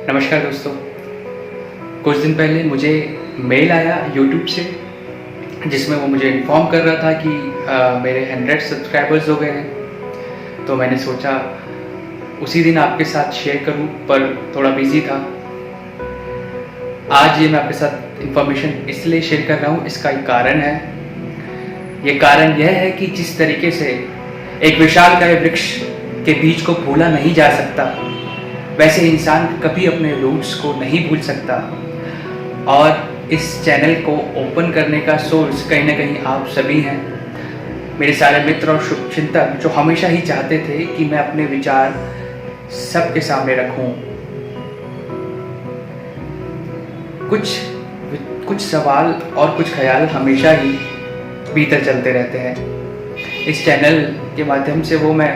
नमस्कार दोस्तों। कुछ दिन पहले मुझे मेल आया यूट्यूब से, जिसमें वो मुझे इन्फॉर्म कर रहा था कि मेरे 100 सब्सक्राइबर्स हो गए हैं। तो मैंने सोचा उसी दिन आपके साथ शेयर करूं, पर थोड़ा बिजी था। आज ये मैं आपके साथ इन्फॉर्मेशन इसलिए शेयर कर रहा हूं, इसका एक कारण है। ये कारण यह है कि जिस तरीके से एक विशालकाय वृक्ष के बीज को भूला नहीं जा सकता, वैसे इंसान कभी अपने रूट्स को नहीं भूल सकता। और इस चैनल को ओपन करने का सोर्स कहीं ना कहीं आप सभी हैं, मेरे सारे मित्र और शुभचिंतक, जो हमेशा ही चाहते थे कि मैं अपने विचार सबके सामने रखूं। कुछ सवाल और कुछ ख्याल हमेशा ही भीतर चलते रहते हैं। इस चैनल के माध्यम से वो मैं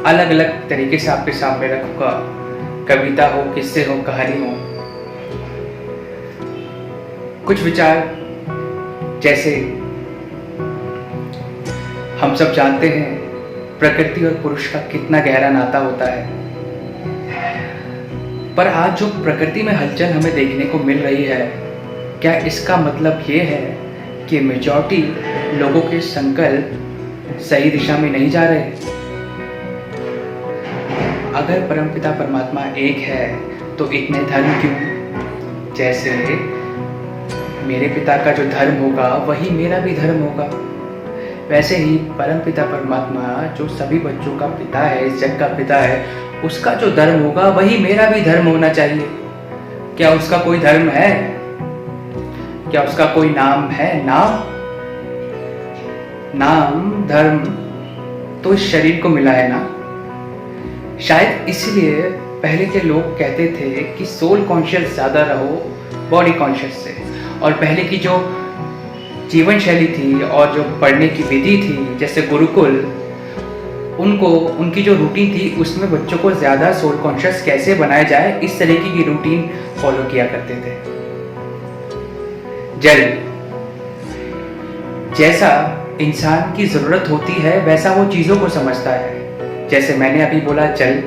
अलग अलग तरीके से आपके सामने रखूँगा। कविता हो, किस्से हो, कहानी हो। कुछ विचार जैसे हम सब जानते हैं प्रकृति और पुरुष का कितना गहरा नाता होता है, पर आज जो प्रकृति में हलचल हमें देखने को मिल रही है, क्या इसका मतलब ये है कि मेजॉरिटी लोगों के संकल्प सही दिशा में नहीं जा रहे? अगर परमपिता परमात्मा एक है तो इतने धर्म क्यों? जैसे मेरे पिता का जो धर्म होगा वही मेरा भी धर्म होगा, वैसे ही परमपिता परमात्मा जो सभी बच्चों का पिता है, इस जग का पिता है, उसका जो धर्म होगा वही मेरा भी धर्म होना चाहिए। क्या उसका कोई धर्म है? क्या उसका कोई नाम है? नाम धर्म तो इस शरीर को मिला है ना। शायद इसलिए पहले के लोग कहते थे कि सोल कॉन्शियस ज़्यादा रहो बॉडी कॉन्शियस से। और पहले की जो जीवन शैली थी और जो पढ़ने की विधि थी, जैसे गुरुकुल, उनकी जो रूटीन थी उसमें बच्चों को ज़्यादा सोल कॉन्शियस कैसे बनाया जाए, इस तरीके की रूटीन फॉलो किया करते थे। जल जैसा इंसान की ज़रूरत होती है वैसा वो चीज़ों को समझता है। जैसे मैंने अभी बोला जल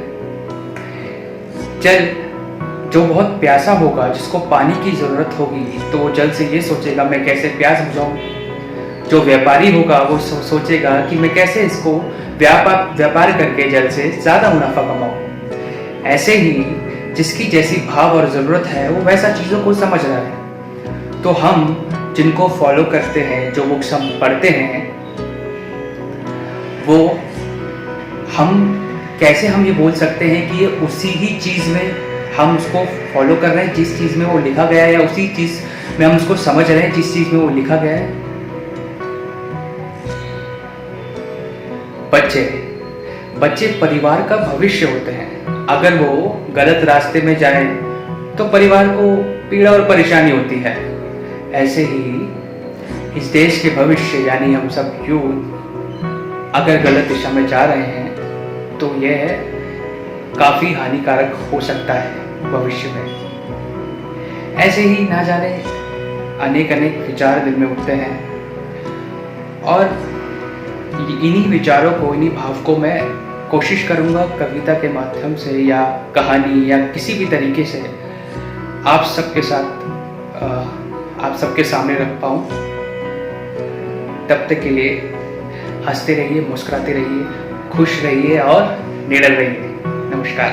जो बहुत प्यासा होगा, जिसको पानी की ज़रूरत होगी, तो वो जल से ये सोचेगा मैं कैसे प्यास बुझाऊं। जो व्यापारी होगा वो सोचेगा कि मैं कैसे इसको व्यापार करके जल से ज़्यादा मुनाफा कमाऊं। ऐसे ही जिसकी जैसी भाव और ज़रूरत है वो वैसा चीज़ों को समझ रहा है। तो हम जिनको फॉलो करते हैं, जो बुक्स हम पढ़ते हैं, वो कैसे हम ये बोल सकते हैं कि ये उसी ही चीज़ में हम उसको फॉलो कर रहे हैं जिस चीज़ में वो लिखा गया है, या उसी चीज़ में हम उसको समझ रहे हैं जिस चीज़ में वो लिखा गया है? बच्चे परिवार का भविष्य होते हैं। अगर वो गलत रास्ते में जाए तो परिवार को पीड़ा और परेशानी होती है। ऐसे ही इस देश के भविष्य यानी हम सब यूथ अगर गलत दिशा में जा रहे हैं तो यह काफ़ी हानिकारक हो सकता है भविष्य में। ऐसे ही ना जाने अनेक विचार दिल में उठते हैं, और इन्हीं विचारों को, इन्हीं भाव को मैं कोशिश करूँगा कविता के माध्यम से या कहानी या किसी भी तरीके से आप सबके सामने रख पाऊँ। तब तक के लिए हंसते रहिए, मुस्कुराते रहिए, खुश रहिए और निडर रहिए। नमस्कार।